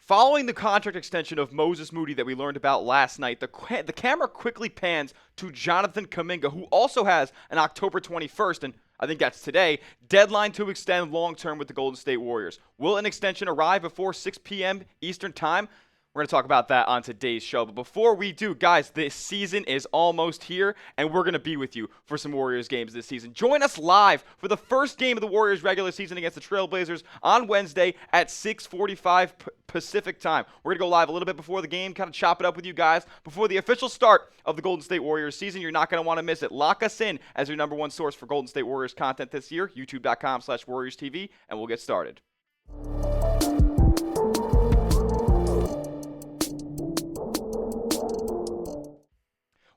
Following the contract extension of Moses Moody that we learned about last night, the camera quickly pans to Jonathan Kuminga, who also has an October 21st, and I think that's today, deadline to extend long-term with the Golden State Warriors. Will an extension arrive before 6 p.m. Eastern Time? We're going to talk about that on today's show. But before we do, guys, this season is almost here, and we're going to be with you for some Warriors games this season. Join us live for the first game of the Warriors regular season against the Trailblazers on Wednesday at 6:45 Pacific time. We're going to go live a little bit before the game, kind of chop it up with you guys before the official start of the Golden State Warriors season. You're not going to want to miss it. Lock us in as your number one source for Golden State Warriors content this year, youtube.com/WarriorsTV, and we'll get started.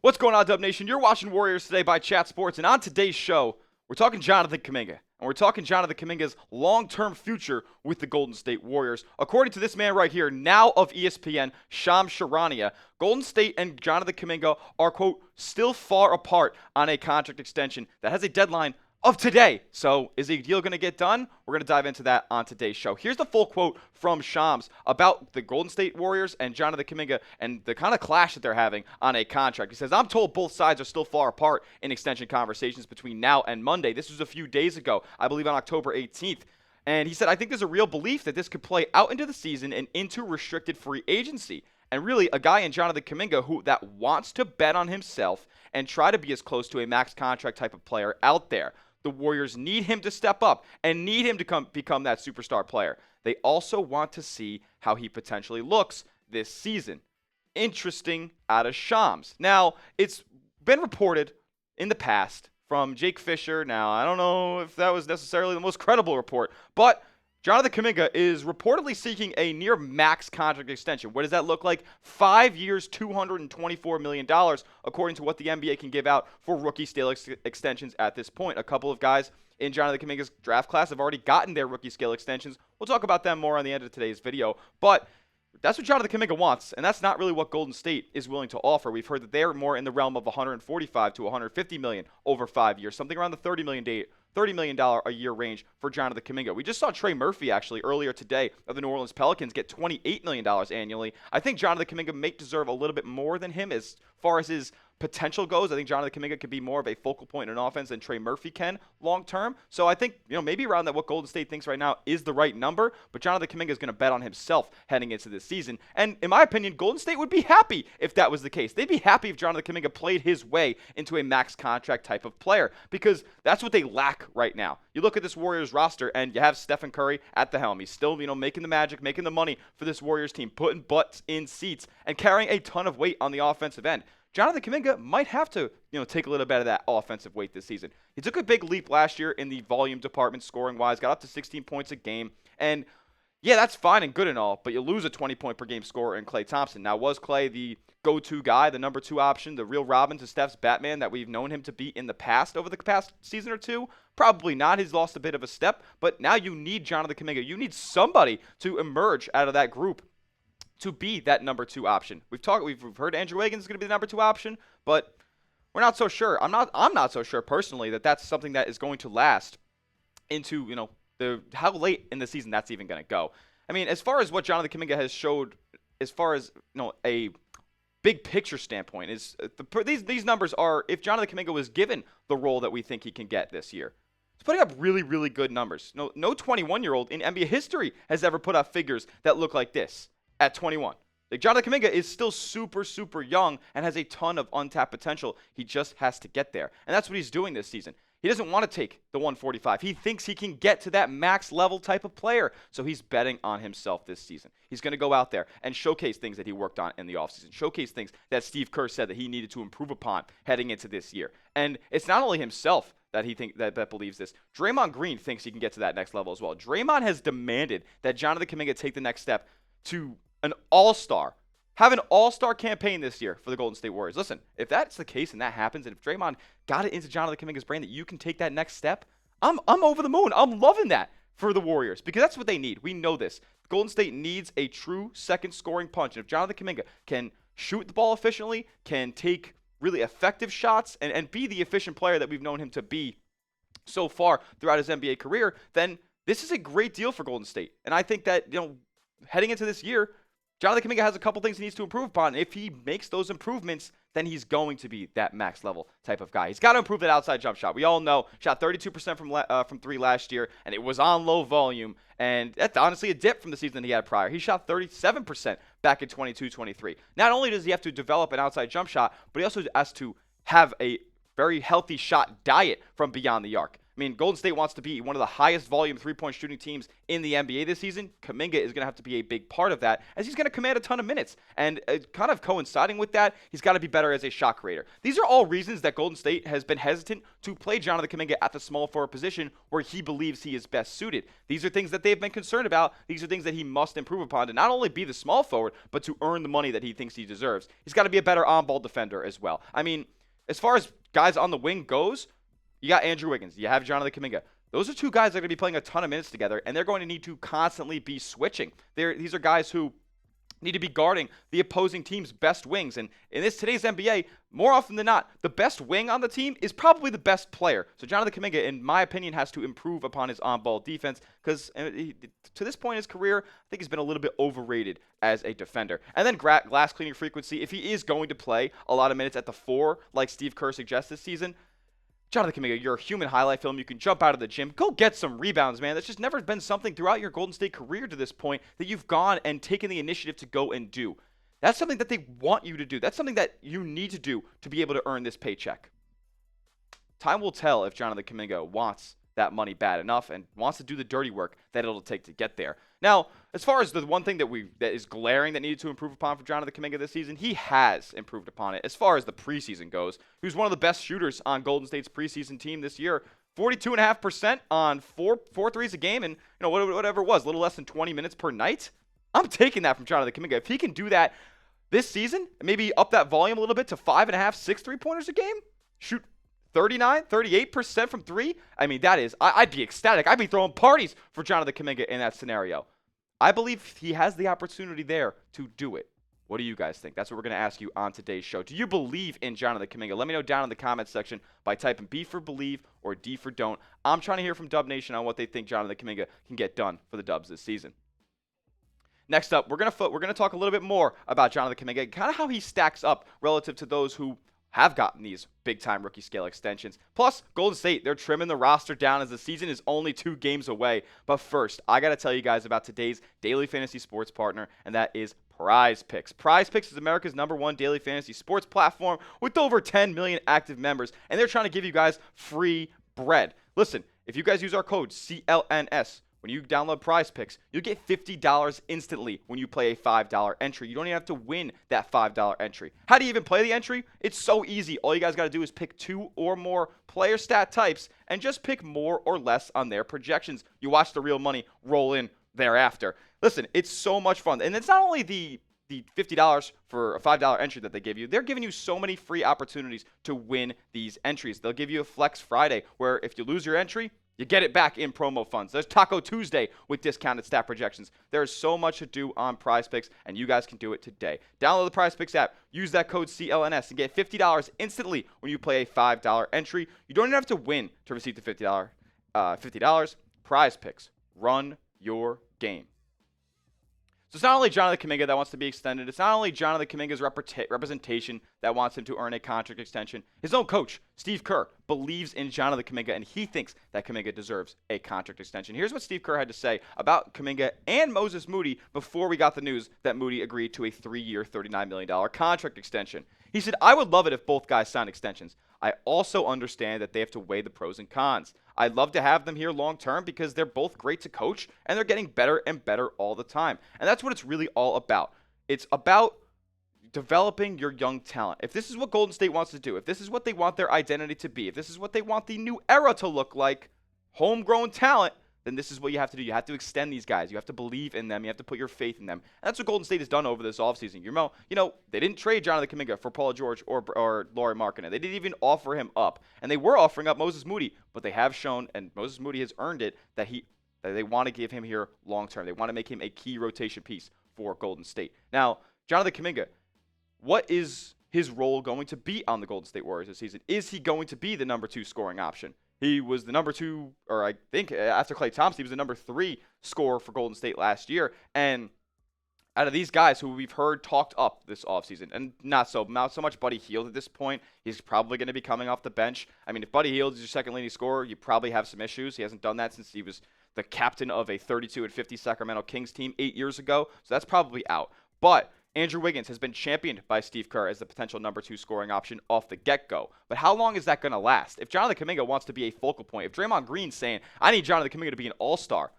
What's going on, Dub Nation? You're watching Warriors Today by Chat Sports, and on today's show, we're talking Jonathan Kuminga, and we're talking Jonathan Kuminga's long-term future with the Golden State Warriors. According to this man right here, now of ESPN, Charania, Golden State and Jonathan Kuminga are, quote, still far apart on a contract extension that has a deadline of today. So is the deal going to get done? We're going to dive into that on today's show. Here's the full quote from Shams about the Golden State Warriors and Jonathan Kuminga and the kind of clash that they're having on a contract. He says, I'm told both sides are still far apart in extension conversations between now and Monday. This was a few days ago, I believe on October 18th. And he said, I think there's a real belief that this could play out into the season and into restricted free agency. And really, a guy in Jonathan Kuminga that wants to bet on himself and try to be as close to a max contract type of player out there. The Warriors need him to step up and need him to become that superstar player. They also want to see how he potentially looks this season. Interesting out of Shams. Now, it's been reported in the past from Jake Fisher. Now, I don't know if that was necessarily the most credible report, but Jonathan Kuminga is reportedly seeking a near max contract extension. What does that look like? 5 years, $224 million, according to what the NBA can give out for rookie scale extensions at this point. A couple of guys in Jonathan Kuminga's draft class have already gotten their rookie scale extensions. We'll talk about them more on the end of today's video. But that's what Jonathan Kuminga wants, and that's not really what Golden State is willing to offer. We've heard that they're more in the realm of $145 to $150 million over 5 years, something around the $30 million a year range for Jonathan Kuminga. We just saw Trey Murphy actually earlier today of the New Orleans Pelicans get $28 million annually. I think Jonathan Kuminga may deserve a little bit more than him as far as his potential goes. I think Jonathan Kuminga could be more of a focal point in offense than Trey Murphy can long term. So I think, maybe around that what Golden State thinks right now is the right number, but Jonathan Kuminga is going to bet on himself heading into this season. And in my opinion, Golden State would be happy if that was the case. They'd be happy if Jonathan Kuminga played his way into a max contract type of player because that's what they lack right now. You look at this Warriors roster and you have Stephen Curry at the helm. He's still, making the magic, making the money for this Warriors team, putting butts in seats and carrying a ton of weight on the offensive end. Jonathan Kuminga might have to, take a little bit of that offensive weight this season. He took a big leap last year in the volume department, scoring-wise, got up to 16 points a game. And, yeah, that's fine and good and all, but you lose a 20-point-per-game scorer in Klay Thompson. Now, was Klay the go-to guy, the number 2 option, the real Robin to Steph's Batman that we've known him to be in the past over the past season or two? Probably not. He's lost a bit of a step, but now you need Jonathan Kuminga. You need somebody to emerge out of that group to be that number 2 option. We've heard Andrew Wiggins is going to be the number 2 option, but we're not so sure. I'm not so sure personally that that's something that is going to last into, how late in the season that's even going to go. I mean, as far as what Jonathan Kuminga has showed as far as, a big picture standpoint is these numbers are, if Jonathan Kuminga was given the role that we think he can get this year, he's putting up really, really good numbers. No 21-year-old in NBA history has ever put up figures that look like this at 21. Like Jonathan Kuminga is still super, super young and has a ton of untapped potential. He just has to get there. And that's what he's doing this season. He doesn't want to take the 145. He thinks he can get to that max level type of player. So he's betting on himself this season. He's going to go out there and showcase things that he worked on in the offseason. Showcase things that Steve Kerr said that he needed to improve upon heading into this year. And it's not only himself that that believes this. Draymond Green thinks he can get to that next level as well. Draymond has demanded that Jonathan Kuminga take the next step to an all-star. Have an all-star campaign this year for the Golden State Warriors. Listen, if that's the case and that happens, and if Draymond got it into Jonathan Kuminga's brain that you can take that next step, I'm over the moon. I'm loving that for the Warriors because that's what they need. We know this. Golden State needs a true second scoring punch. And if Jonathan Kuminga can shoot the ball efficiently, can take really effective shots, and be the efficient player that we've known him to be so far throughout his NBA career, then this is a great deal for Golden State. And I think that, heading into this year, Jonathan Kuminga has a couple things he needs to improve upon. If he makes those improvements, then he's going to be that max level type of guy. He's got to improve that outside jump shot. We all know, shot 32% from three last year, and it was on low volume. And that's honestly a dip from the season he had prior. He shot 37% back in 22-23. Not only does he have to develop an outside jump shot, but he also has to have a very healthy shot diet from beyond the arc. I mean, Golden State wants to be one of the highest volume three-point shooting teams in the NBA this season. Kuminga is going to have to be a big part of that, as he's going to command a ton of minutes. And kind of coinciding with that, he's got to be better as a shot creator. These are all reasons that Golden State has been hesitant to play Jonathan Kuminga at the small forward position where he believes he is best suited. These are things that they've been concerned about. These are things that he must improve upon to not only be the small forward, but to earn the money that he thinks he deserves. He's got to be a better on-ball defender as well. I mean, as far as guys on the wing goes, you got Andrew Wiggins, you have Jonathan Kuminga. Those are two guys that are going to be playing a ton of minutes together, and they're going to need to constantly be switching. These are guys who need to be guarding the opposing team's best wings. And in today's NBA, more often than not, the best wing on the team is probably the best player. So Jonathan Kuminga, in my opinion, has to improve upon his on-ball defense because to this point in his career, I think he's been a little bit overrated as a defender. And then glass cleaning frequency, if he is going to play a lot of minutes at the 4, like Steve Kerr suggests this season, Jonathan Kuminga, you're a human highlight film. You can jump out of the gym. Go get some rebounds, man. That's just never been something throughout your Golden State career to this point that you've gone and taken the initiative to go and do. That's something that they want you to do. That's something that you need to do to be able to earn this paycheck. Time will tell if Jonathan Kuminga wants that money bad enough and wants to do the dirty work that it'll take to get there. Now, as far as the one thing that is glaring that needed to improve upon for Jonathan Kuminga this season, he has improved upon it. As far as the preseason goes, he was one of the best shooters on Golden State's preseason team this year. 42.5% on four threes a game, and whatever it was, a little less than 20 minutes per night. I'm taking that from Jonathan Kuminga. If he can do that this season, maybe up that volume a little bit to 5.5, 6 3-pointers a game, shoot 38% from three. I mean, I'd be ecstatic. I'd be throwing parties for Jonathan Kuminga in that scenario. I believe he has the opportunity there to do it. What do you guys think? That's what we're going to ask you on today's show. Do you believe in Jonathan Kuminga? Let me know down in the comments section by typing B for believe or D for don't. I'm trying to hear from Dub Nation on what they think Jonathan Kuminga can get done for the Dubs this season. Next up, we're going to talk a little bit more about Jonathan Kuminga, kind of how he stacks up relative to those who have gotten these big-time rookie scale extensions. Plus, Golden State, they're trimming the roster down as the season is only 2 games away. But first, I got to tell you guys about today's daily fantasy sports partner, and that is Prize Picks. Prize Picks is America's #1 daily fantasy sports platform with over 10 million active members, and they're trying to give you guys free bread. Listen, if you guys use our code CLNS, when you download Prize Picks, you'll get $50 instantly when you play a $5 entry. You don't even have to win that $5 entry. How do you even play the entry? It's so easy. All you guys got to do is pick 2 or more player stat types and just pick more or less on their projections. You watch the real money roll in thereafter. Listen, it's so much fun. And it's not only the $50 for a $5 entry that they give you. They're giving you so many free opportunities to win these entries. They'll give you a Flex Friday where if you lose your entry, you get it back in promo funds. There's Taco Tuesday with discounted stat projections. There's so much to do on Prize Picks, and you guys can do it today. Download the Prize Picks app. Use that code CLNS and get $50 instantly when you play a $5 entry. You don't even have to win to receive the $50. Prize Picks. Run your game. So it's not only Jonathan Kuminga that wants to be extended. It's not only Jonathan Kuminga's representation that wants him to earn a contract extension. His own coach, Steve Kerr, believes in Jonathan Kuminga, and he thinks that Kuminga deserves a contract extension. Here's what Steve Kerr had to say about Kuminga and Moses Moody before we got the news that Moody agreed to a 3-year, $39 million contract extension. He said, "I would love it if both guys signed extensions. I also understand that they have to weigh the pros and cons. I'd love to have them here long term because they're both great to coach and they're getting better and better all the time." And that's what it's really all about. It's about developing your young talent. If this is what Golden State wants to do, if this is what they want their identity to be, if this is what they want the new era to look like, homegrown talent, then this is what you have to do. You have to extend these guys. You have to believe in them. You have to put your faith in them. And that's what Golden State has done over this offseason. They didn't trade Jonathan Kuminga for Paul George or Lauri Markkanen. They didn't even offer him up. And they were offering up Moses Moody, but they have shown, and Moses Moody has earned it, that they want to give him here long term. They want to make him a key rotation piece for Golden State. Now, Jonathan Kuminga, what is his role going to be on the Golden State Warriors this season? Is he going to be the number 2 scoring option? He was the number 2, or I think after Klay Thompson, he was the number 3 scorer for Golden State last year. And out of these guys who we've heard talked up this offseason, and not so much Buddy Hield at this point. He's probably going to be coming off the bench. I mean, if Buddy Hield is your second leading scorer, you probably have some issues. He hasn't done that since he was the captain of a 32-50 Sacramento Kings team 8 years ago, so that's probably out. But Andrew Wiggins has been championed by Steve Kerr as the potential number 2 scoring option off the get-go. But how long is that going to last? If Jonathan Kuminga wants to be a focal point, if Draymond Green's saying, I need Jonathan Kuminga to be an all-star,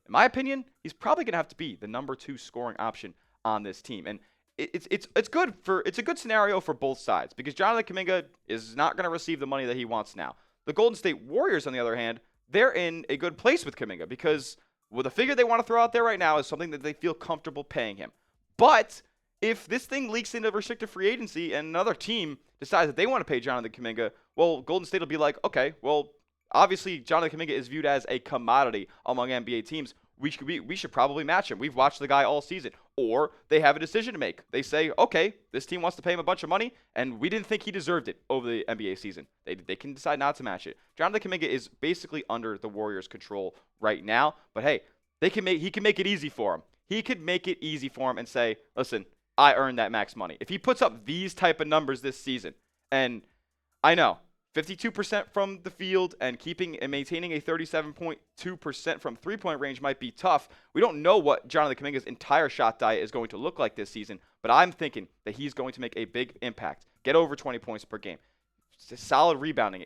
in my opinion, he's probably going to have to be the number 2 scoring option on this team. And it's a good scenario for both sides because Jonathan Kuminga is not going to receive the money that he wants now. The Golden State Warriors, on the other hand, they're in a good place with Kuminga because the figure they want to throw out there right now is something that they feel comfortable paying him. But if this thing leaks into restricted free agency and another team decides that they want to pay Jonathan Kuminga, well, Golden State will be like, okay, well, obviously Jonathan Kuminga is viewed as a commodity among NBA teams. We should probably match him. We've watched the guy all season. Or they have a decision to make. They say, okay, this team wants to pay him a bunch of money, and we didn't think he deserved it over the NBA season. They can decide not to match it. Jonathan Kuminga is basically under the Warriors' control right now. But hey, he can make it easy for him. He could make it easy for him and say, listen, I earned that max money. If he puts up these type of numbers this season, and I know 52% from the field and maintaining a 37.2% from three-point range might be tough. We don't know what Jonathan Kuminga's entire shot diet is going to look like this season, but I'm thinking that he's going to make a big impact, get over 20 points per game, solid rebounding.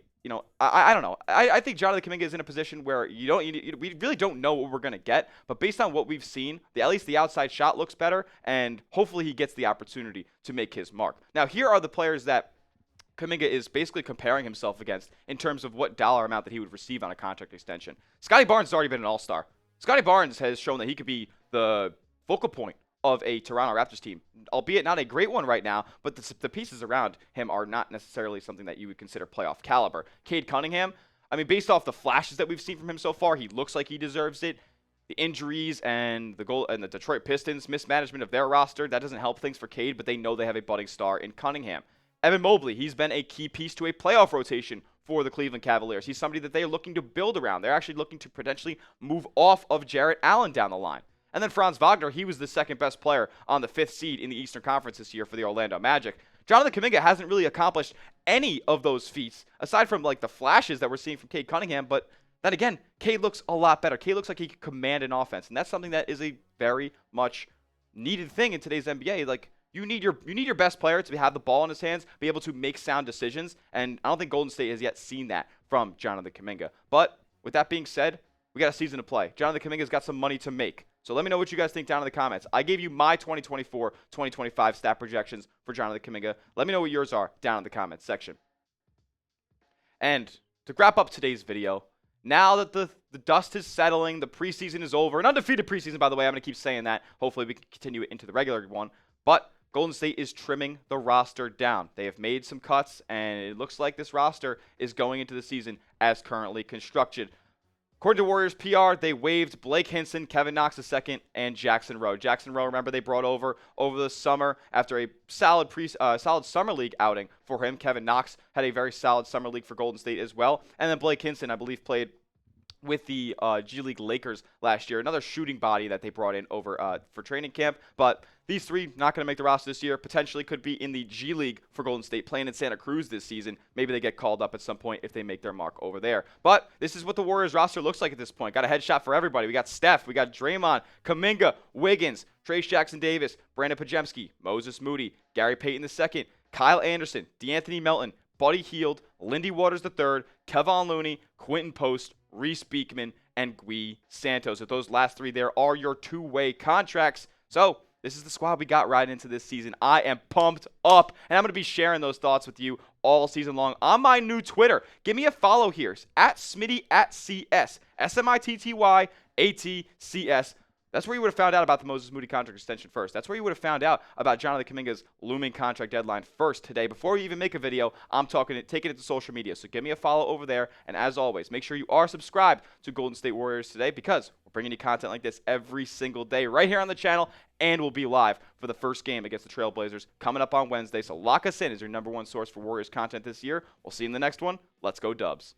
I don't know. I think Jonathan Kuminga is in a position where we really don't know what we're going to get, but based on what we've seen, at least the outside shot looks better, and hopefully he gets the opportunity to make his mark. Now, here are the players that Kuminga is basically comparing himself against in terms of what dollar amount that he would receive on a contract extension. Scottie Barnes has already been an all-star. Scottie Barnes has shown that he could be the focal point of a Toronto Raptors team, albeit not a great one right now, but the pieces around him are not necessarily something that you would consider playoff caliber. Cade Cunningham, I mean, based off the flashes that we've seen from him so far, he looks like he deserves it. The injuries and the Detroit Pistons mismanagement of their roster, that doesn't help things for Cade, but they know they have a budding star in Cunningham. Evan Mobley, he's been a key piece to a playoff rotation for the Cleveland Cavaliers. He's somebody that they're looking to build around. They're actually looking to potentially move off of Jarrett Allen down the line. And then Franz Wagner, he was the second best player on the 5th seed in the Eastern Conference this year for the Orlando Magic. Jonathan Kuminga hasn't really accomplished any of those feats, aside from like the flashes that we're seeing from Cade Cunningham, but then again, Cade looks a lot better. Cade looks like he can command an offense, and that's something that is a very much needed thing in today's NBA. Like, you need your best player to have the ball in his hands, be able to make sound decisions, and I don't think Golden State has yet seen that from Jonathan Kuminga. But with that being said, we got a season to play. Jonathan Kuminga's got some money to make. So let me know what you guys think down in the comments. I gave you my 2024-2025 stat projections for Jonathan Kuminga. Let me know what yours are down in the comments section. And to wrap up today's video, now that the dust is settling, the preseason is over, an undefeated preseason, by the way, I'm going to keep saying that. Hopefully we can continue it into the regular one. But Golden State is trimming the roster down. They have made some cuts, and it looks like this roster is going into the season as currently constructed. According to Warriors PR, they waived Blake Hinson, Kevin Knox II, and Jackson Rowe. Jackson Rowe, remember, they brought over the summer after a solid summer league outing for him. Kevin Knox had a very solid summer league for Golden State as well. And then Blake Hinson, I believe, played with the G League Lakers last year. Another shooting body that they brought in over for training camp. But these three not going to make the roster this year. Potentially could be in the G League for Golden State, playing in Santa Cruz this season. Maybe they get called up at some point if they make their mark over there. But this is what the Warriors roster looks like at this point. Got a headshot for everybody. We got Steph. We got Draymond, Kuminga, Wiggins, Trace Jackson-Davis, Brandon Pajemski, Moses Moody, Gary Payton II, Kyle Anderson, DeAnthony Melton, Buddy Hield, Lindy Waters III, Kevon Looney, Quentin Post, Reese Beekman, and Gui Santos. If those last three there are your two-way contracts. So this is the squad we got right into this season. I am pumped up, and I'm going to be sharing those thoughts with you all season long on my new Twitter. Give me a follow here. It's @Smitty@CS. SMITTYATCS. That's where you would have found out about the Moses Moody contract extension first. That's where you would have found out about Jonathan Kuminga's looming contract deadline first today. Before we even make a video, I'm taking it to social media. So give me a follow over there. And as always, make sure you are subscribed to Golden State Warriors Today, because we're bringing you content like this every single day right here on the channel. And we'll be live for the first game against the Trailblazers coming up on Wednesday. So lock us in as your #1 source for Warriors content this year. We'll see you in the next one. Let's go Dubs.